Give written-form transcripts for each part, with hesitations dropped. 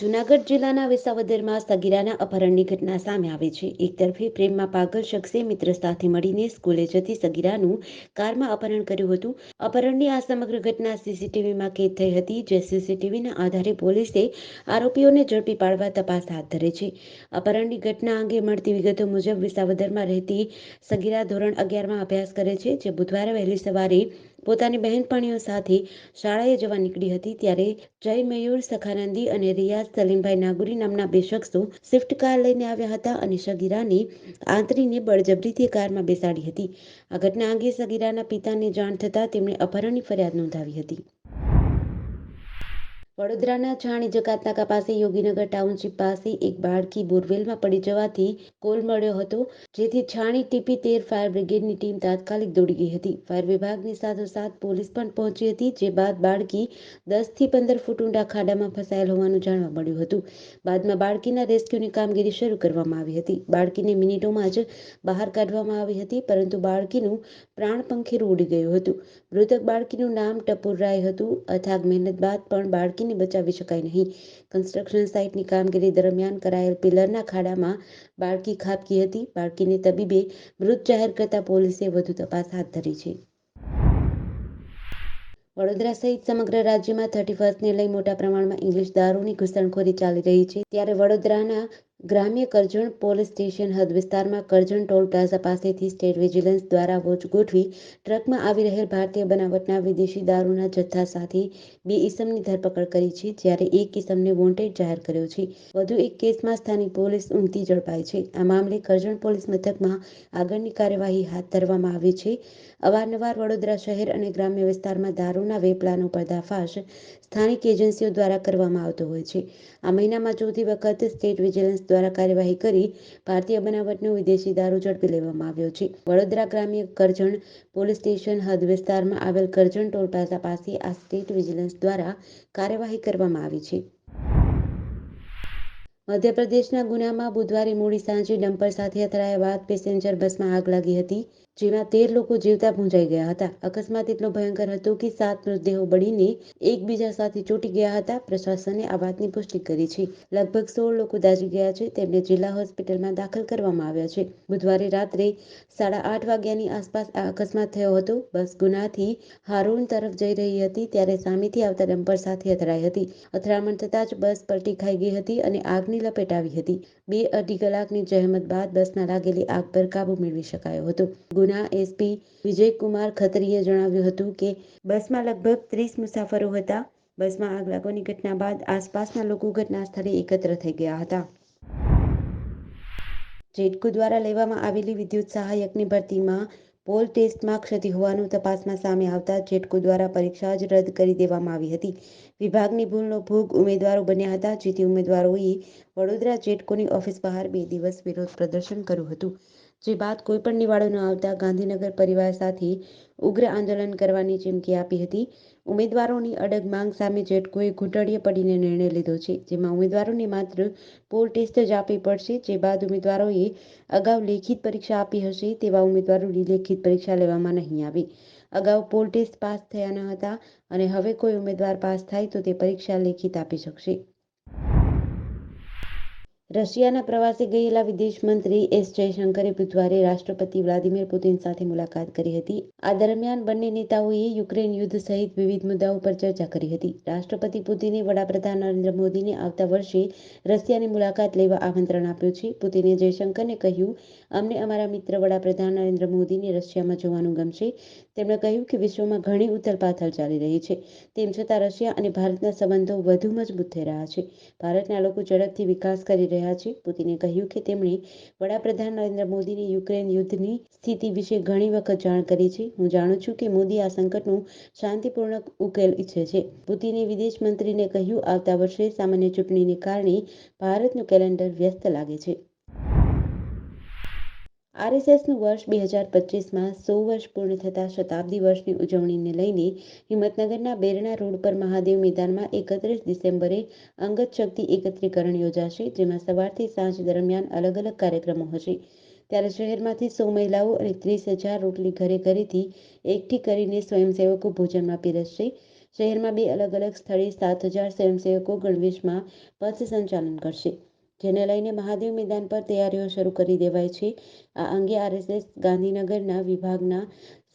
જૂનાગઢ જિલ્લાના વિસાવદરમાં સગીરાના અપહરણની ઘટના સામે આવી છે. એકતરફી પ્રેમમાં પાગલ શખ્સે મિત્ર સાથે મળીને સ્કૂલે જતી સગીરાનું કારમાં અપહરણ કર્યું હતું. અપહરણની આ સમગ્ર ઘટના સીસીટીવીમાં કેદ થઈ હતી, જે સીસીટીવીના આધારે પોલીસે આરોપીઓને ઝડપી પાડવા તપાસ હાથ ધરી છે. અપહરણની ઘટના અંગે મળતી વિગતો મુજબ વિસાવદરમાં રહેતી સગીરા ધોરણ 11માં અભ્યાસ કરે છે, જે બુધવારે વહેલી સવારે પોતાની બહેનપણીઓ સાથે શાળાએ જવા નીકળી હતી. ત્યારે જય મયુર સખાનંદી અને રિયાઝ સલીમભાઈ નાગુરી નામના બે શખ્સો સ્વિફ્ટ કાર લઈને આવ્યા હતા અને સગીરાને આંતરીને બળજબરીથી કારમાં બેસાડી હતી. આ ઘટના અંગે સગીરાના પિતાને જાણ થતાં તેમણે અપહરણની ફરિયાદ નોંધાવી હતી. વડોદરાના છાણી જકાતનાકા પાસે યોગીનગર ટાઉનશીપ પાસે એક બાળકી બોરવેલમાં પડી જવાથી કોલ મળ્યો હતો, જેથી છાણી TP13 ફાયર બ્રિગેડની ટીમ તાત્કાલિક દોડી ગઈ હતી. ફાયર વિભાગની સાથોસાથ પોલીસ પણ પહોંચી હતી, જે બાદ બાળકી 10 થી 15 ફૂટ ઊંડા ખાડામાં ફસાયેલ હોવાનું જાણવા મળ્યું હતું. બાદમાં બાળકીના રેસ્ક્યુની કામગીરી શરૂ કરવામાં આવી હતી. બાળકીને મિનિટોમાં જ બહાર કાઢવામાં આવી હતી, પરંતુ બાળકીનું પ્રાણ પંખેરું ઉડી ગયું હતું. મૃતક બાળકીનું નામ ટપુર રાય હતું. અથાગ મહેનત બાદ પણ બાળકીને બચાવી શકાય નહીં. કન્સ્ટ્રક્શન સાઇટની કામગીરી દરમિયાન કરાયેલ પિલરના ખાડામાં બાળકી ખાબકી હતી. બાળકીને તબીબે મૃત જાહેર કરતા પોલીસે વધુ તપાસ હાથ ધરી છે. વડોદરા સહિત સમગ્ર રાજ્યમાં 31ને લઈ મોટા પ્રમાણમાં ઇંગ્લિશ દારૂની ઘૂસણખોરી ચાલી રહી છે. ત્યારે વડોદરાના ગ્રામ્ય કરજણ પોલીસ સ્ટેશન હદ વિસ્તારમાં કરજણ ટોલ પ્લાઝા પાસેથી સ્ટેટ વિજિલન્સ દ્વારા વોચ ગોઠવી ટ્રકમાં આવી રહેલ ભારતીય બનાવટના વિદેશી દારૂના જથ્થા સાથે 2 ઈસમની ધરપકડ કરી છે, જ્યારે એક ઈસમને વોન્ટેડ જાહેર કર્યો છે. વધુ એક કેસમાં સ્થાનિક પોલીસ ઊંઘતી ઝડપાઈ છે. આ મામલે કરજણ પોલીસ મથકમાં આગળની કાર્યવાહી હાથ ધરવામાં આવી છે. અવારનવાર વડોદરા શહેર અને ગ્રામ્ય વિસ્તારમાં દારૂના વેપલાનો પર્દાફાશ સ્થાનિક એજન્સીઓ દ્વારા કરવામાં આવતો હોય છે. આ મહિનામાં ચોથી વખત સ્ટેટ વિજિલન્સ દ્વારા કાર્યવાહી કરી ભારતીય બનાવટનો વિદેશી દારૂ ઝડપી લેવામાં આવ્યો છે. વડોદરા ગ્રામ્ય કરજણ પોલીસ સ્ટેશન હદ વિસ્તારમાં આવેલ કરજણ ટોલ પ્લાઝા પાસે આ સ્ટેટ વિજિલન્સ દ્વારા કાર્યવાહી કરવામાં આવી છે. મધ્યપ્રદેશના ગુનામાં બુધવારે મોડી સાંજે ડમ્પર સાથે અથડાયા બાદ પેસેન્જર બસમાં આગ લાગી હતી, જેમાં 13 લોકો જીવતા ભૂંજાઈ ગયા હતા. અકસ્માત એટલો ભયંકર હતો કે 7 મૃતદેહો બળીને એકબીજા સાથે ચોંટી ગયા હતા. પ્રશાસને આ વાતની પુષ્ટિ કરી છે. લગભગ 16 લોકો દાઝી ગયા છે. તેમને જિલ્લા હોસ્પિટલમાં દાખલ કરવામાં આવ્યા છે. બુધવારે રાત્રે 8:30 વાગ્યાની આસપાસ આ અકસ્માત થયો હતો. બસ ગુનાથી હારોન તરફ જઈ રહી હતી, ત્યારે સામેથી આવતા ડમ્પર સાથે અથડાઈ હતી. અથડામણ થતાં જ બસ પલટી ખાઈ ગઈ હતી અને આગની લપેટ આવી હતી. 2-2.5 કલાકની જહેમત બાદ બસમાં લાગેલી આગ પર કાબુ મેળવી શકાયો હતો. ગુના SP વિજયકુમાર ખત્રીએ જણાવ્યું હતું કે બસમાં લગભગ 30 મુસાફરો હતા. બસમાં આગ લાગવાની ઘટના બાદ આસપાસના લોકો ઘટના સ્થળે એકત્ર થઈ ગયા હતા. જેટકો દ્વારા લેવામાં આવેલી વિદ્યુત સહાયકની ભરતીમાં પોલ ટેસ્ટમાં ક્ષતિ હોવાનું તપાસમાં સામે આવતા જેટકો દ્વારા પરીક્ષા જ રદ કરી દેવામાં આવી હતી. વિભાગની ભૂલનો ભોગ ઉમેદવારો બન્યા હતા, જેથી ઉમેદવારોએ વડોદરા જેટકોની ઓફિસ બહાર 2 દિવસ વિરોધ પ્રદર્શન કર્યું હતું. જે બાદ કોઈપણ નિવાડો ન આવતા ગાંધીનગર પરિવાર સાથે ઉગ્ર આંદોલન કરવાની ચીમકી આપી હતી. ઉમેદવારોની અડગ માંગ સામે જેટકોએ ઘૂંટડીએ પડીને નિર્ણય લીધો છે, જેમાં ઉમેદવારોને માત્ર પોલ ટેસ્ટ જ આપવી પડશે. જે બાદ ઉમેદવારોએ અગાઉ લેખિત પરીક્ષા આપી હશે તેવા ઉમેદવારોની લેખિત પરીક્ષા લેવામાં નહીં આવે. અગાઉ પોલ ટેસ્ટ પાસ થયા ન હતા અને હવે કોઈ ઉમેદવાર પાસ થાય તો તે પરીક્ષા લેખિત આપી શકશે. રશિયાના પ્રવાસે ગયેલા વિદેશ મંત્રી S. જયશંકરે બુધવારે રાષ્ટ્રપતિ વ્લાદિમીર પુતિન સાથે મુલાકાત કરી હતી. આ દરમિયાન બંને નેતાઓએ યુક્રેન યુદ્ધ સહિત વિવિધ મુદ્દાઓ પર ચર્ચા કરી હતી. રાષ્ટ્રપતિ પુતિને વડાપ્રધાન નરેન્દ્ર મોદીને આવતા વર્ષે રશિયાની મુલાકાત લેવા આમંત્રણ આપ્યું છે. પુતિને જયશંકરને કહ્યું, અમને અમારા મિત્ર વડાપ્રધાન નરેન્દ્ર મોદીને રશિયામાં જોવાનું ગમશે. તેમણે કહ્યું કે વિશ્વમાં ઘણી ઉથલપાથલ ચાલી રહી છે. તેમ છતાં રશિયા અને ભારતના સંબંધો વધુ મજબૂત થઈ રહ્યા છે. ભારતના લોકો ઝડપથી વિકાસ કરી રહ્યા છે. પુતિને કહ્યું કે તેમણે વડાપ્રધાન નરેન્દ્ર મોદીને યુક્રેન યુદ્ધની સ્થિતિ વિશે ઘણી વખત જાણ કરી છે. હું જાણું છું કે મોદી આ સંકટનો શાંતિપૂર્ણ ઉકેલ ઈચ્છે છે. પુતિને વિદેશ મંત્રીને કહ્યું, આવતા વર્ષે સામાન્ય ચૂંટણીને કારણે ભારતનું કેલેન્ડર વ્યસ્ત લાગે છે. RSSનું વર્ષ 2025માં 100 વર્ષ પૂર્ણ થતા શતાબ્દી વર્ષની ઉજવણીને લઈને હિંમતનગરના બેરણા રોડ પર મહાદેવ મેદાનમાં 31 ડિસેમ્બરે અંગત શક્તિ એકત્રીકરણ યોજાશે, જેમાં સવારથી સાંજ દરમિયાન અલગ-અલગ કાર્યક્રમો હશે. ત્યારે શહેરમાંથી 100 મહિલાઓ અને 30,000 રોટલી ઘરે ઘરેથી એકઠી કરીને સ્વયંસેવકો ભોજનમાં પીરસશે. શહેરમાં 2 અલગ અલગ સ્થળે 7,000 સ્વયંસેવકો ગણવેશમાં પથ સંચાલન કરશે, જેને લઈને મહાદેવ મેદાન પર તૈયારીઓ શરૂ કરી દેવાઈ છે. આ અંગે આરએસએસ ગાંધીનગરના વિભાગના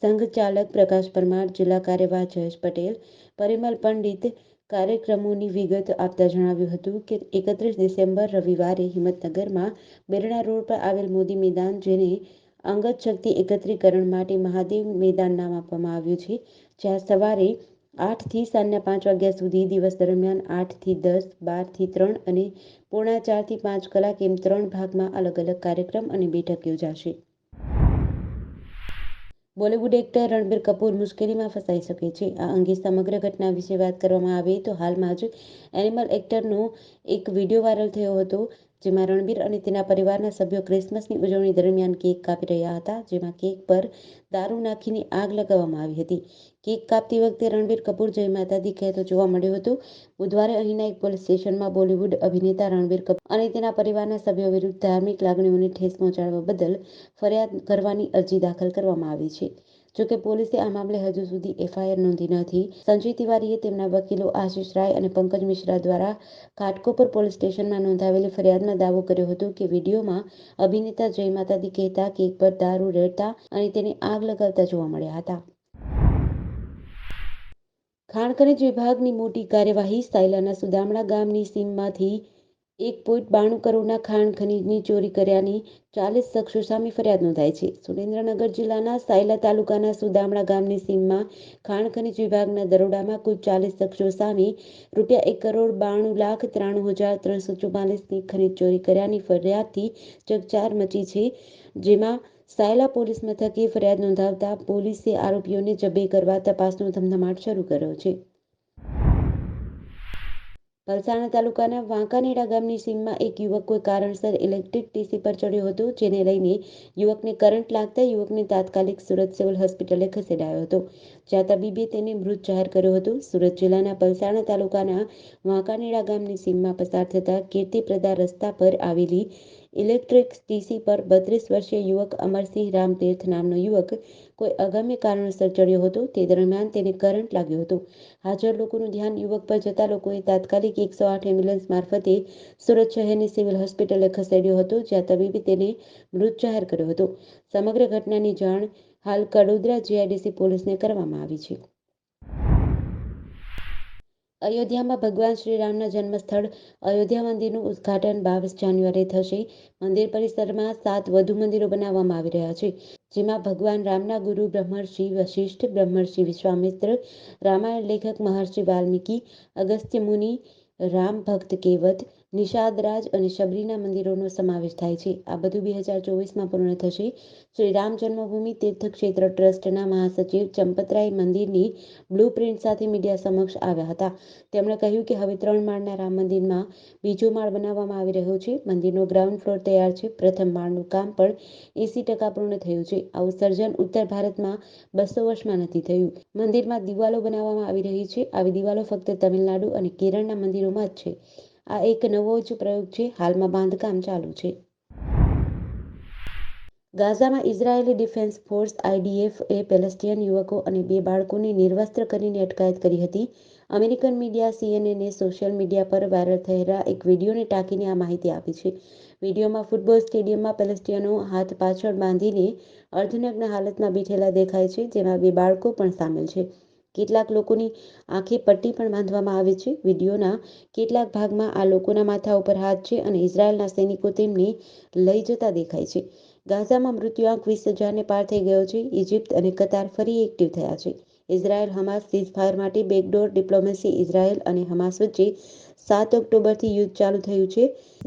સંઘચાલક પ્રકાશ પરમાર, જિલ્લા કાર્યવાહ જયેશ પટેલ, પરિમલ પંડિત કાર્યક્રમોની વિગત આપતા જણાવ્યું હતું કે 31 ડિસેમ્બર રવિવારે હિંમતનગરમાં બેરડા રોડ પર આવેલ મોદી મેદાન, જેને અંગત શક્તિ એકત્રીકરણ માટે મહાદેવ મેદાન નામ આપવામાં આવ્યું છે, જ્યાં સવારે 8 થી સાંજના 5 વાગ્યા સુધી, દિવસ દરમિયાન 8 થી 10, 12 થી 3 અને પોણા 4 થી 5 કલાક એમ 3 ભાગમાં અલગ અલગ કાર્યક્રમ અને બેઠક યોજાશે. બોલિવૂડ એક્ટર રણબીર કપૂર મુશ્કેલીમાં ફસાઈ શકે છે. આ અંગે સમગ્ર ઘટના વિશે વાત કરવામાં આવે તો હાલમાં જ એનિમલ એક્ટરનો એક વિડીયો વાયરલ થયો હતો, જેમાં રણબીર અને તેના પરિવારના સભ્યો ક્રિસમસની ઉજવણી દરમિયાન કેક કાપી રહ્યા હતા, જેમાં કેક પર દારૂ નાખીને આગ લગાવવામાં આવી હતી. કેક કાપતી વખતે રણબીર કપૂર જય માતા દી કહેતો જોવા મળ્યો હતો. બુધવારે અહીંના એક પોલીસ સ્ટેશનમાં બોલિવૂડ અભિનેતા રણબીર કપૂર અને તેના પરિવારના સભ્યો વિરુદ્ધ ધાર્મિક લાગણીઓને ઠેસ પહોંચાડવા બદલ ફરિયાદ કરવાની અરજી દાખલ કરવામાં આવી છે. જોકે પોલીસે આ મામલે હજુ સુધી એફઆઈઆર નોંધી નથી. સંજય તિવારીએ તેમના વકીલો આશિષ રાય અને પંકજ મિશ્રા દ્વારા ઘાટકોપર પોલીસ સ્ટેશનમાં નોંધાવેલી ફરિયાદમાં દાવો કર્યો હતો કે વિડીયોમાં અભિનેતા જય માતા દી કહેતા, કેક પર દારૂ રેડતા અને તેને આગ લગાવતા જોવા મળ્યા હતા. ખાણ ખનીજ વિભાગની મોટી કાર્યવાહી. સાયલાના સુદામડા ગામની સીમમાંથી 1.92 કરોડના ખાણ ખનીજની ચોરી કર્યાની 40 શખ્સો સામે ફરિયાદ નોંધાઈ છે. સુરેન્દ્રનગર જિલ્લાના સાયલા તાલુકાના સુદામડા ગામની સીમમાં ખાણ ખનીજ વિભાગના દરોડામાં કુલ 40 શખ્સો સામે રૂ.1,92,93,344ની ખનીજ ચોરી કર્યાની ફરિયાદથી ચકચાર મચી છે, જેમાં સાયલા પોલીસ મથકે ફરિયાદ નોંધાવતા પોલીસે આરોપીઓને જબ્બે કરવા તપાસનો ધમધમાટ શરૂ કર્યો છે. પલસાણા તાલુકાના વાંકાનેડા ગામની સીમમાં એક યુવક કોઈ કારણસર ઇલેક્ટ્રિક ટીસી પર ચડ્યો હતો, જેને લઈને યુવકને કરંટ લાગતા યુવકને તાત્કાલિક સુરત સિવિલ હોસ્પિટલે ખસેડાયો હતો, જ્યાં તબીબે તેને મૃત જાહેર કર્યો હતો. સુરત જિલ્લાના પલસાણા તાલુકાના વાંકાનેડા ગામની સીમમાં પસાર થતા કીર્તિપ્રદા રસ્તા પર આવેલી ઇલેક્ટ્રિક ટીસી પર 32 વર્ષીય યુવક અમરસિંહ રામતીર્થ નામનો યુવક કોઈ અગમ્ય કારણસર ચડ્યો હતો. તે દરમિયાન તેને કરંટ લાગ્યો હતો. હાજર લોકોનું ધ્યાન યુવક પર જતા લોકોએ તાત્કાલિક 108 એમ્બ્યુલન્સ મારફતે સુરત શહેરની સિવિલ હોસ્પિટલે ખસેડ્યો હતો, જ્યાં તબીબે તેને મૃત જાહેર કર્યો હતો. સમગ્ર ઘટનાની જાણ હાલ કડોદરા જીઆઈડીસી પોલીસને કરવામાં આવી છે. અયોધ્યામાં ભગવાન શ્રીરામના જન્મસ્થળ અયોધ્યા મંદિરનું ઉદ્ઘાટન 22 જાન્યુઆરીએ થશે. મંદિર પરિસરમાં 7 વધુ મંદિરો બનાવવામાં આવી રહ્યા છે, જેમાં ભગવાન રામના ગુરુ બ્રહ્મર્ષિ વશિષ્ઠ, બ્રહ્મર્ષિ વિશ્વામિત્ર, રામાયણ લેખક મહર્ષિ વાલ્મીકિ, અગસ્ત્ય મુનિ, રામ ભક્ત કેવત, નિષાદરાજ અને શબરીના મંદિરોનો સમાવેશ થાય છે. આ બધું 2024માં પૂર્ણ થશે. શ્રી રામ જન્મભૂમિ તીર્થક્ષેત્ર ટ્રસ્ટના મહાસચિવ ચંપતરાય મંદિરની બ્લુ પ્રિન્ટ સાથે મીડિયા સમક્ષ આવ્યા હતા. તેમણે કહ્યું કે હવે 3 માળના રામ મંદિરમાં બીજો માળ બનાવવામાં આવી રહ્યો છે. મંદિરનો ગ્રાઉન્ડ ફ્લોર તૈયાર છે. પ્રથમ માળનું કામ પણ 80% પૂર્ણ થયું છે. આવું સર્જન ઉત્તર ભારતમાં 200 વર્ષમાં નથી થયું. મંદિરમાં દિવાલો બનાવવામાં આવી રહી છે. આવી દિવાલો ફક્ત તમિલનાડુ અને કેરળના મંદિરોમાં જ છે. આ એક નવો જ પ્રયોગ છે. હાલમાં બાંધકામ ચાલુ છે. ગાઝામાં ઇઝરાયેલી ડિફેન્સ ફોર્સ આઈડીએફ એ પેલેસ્ટિયન યુવકો અને 2 બાળકોની નિર્વસ્ત્ર કરીને અટકાયત કરી હતી. અમેરિકન મીડિયા સીએનએને સોશિયલ મીડિયા પર વાયરલ થયેલા એક વિડીયોને ટાંકીને આ માહિતી આપી છે. વિડીયોમાં ફૂટબોલ સ્ટેડિયમમાં પેલેસ્ટિયનો હાથ પાછળ બાંધીને અર્ધનગ્ન હાલતમાં બેઠેલા દેખાય છે, જેમાં 2 બાળકો પણ સામેલ છે. કેટલાક લોકોની આંખે પટ્ટી પણ બાંધવામાં આવી છે. વિડીયોના કેટલાક ભાગમાં આ લોકોના માથા ઉપર હાથ છે અને ઇઝરાયેલના સૈનિકો તેમને લઈ જતા દેખાય છે. ગાઝામાં મૃત્યુઆંક 20,000ને પાર થઈ ગયો છે. ઇજિપ્ત અને કતાર ફરી એક્ટિવ થયા છે. ઇઝરાયલ-હમાસ સીઝફાયર માટે બેકડોર ડિપ્લોમેસી. ઇઝરાયલ અને હમાસ વચ્ચે 7 ઓક્ટોબરથી યુદ્ધ ચાલુ થયું છે.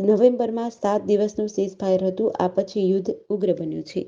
નવેમ્બરમાં 7 દિવસનું સીઝફાયર હતું. આ પછી યુદ્ધ ઉગ્ર બન્યું છે.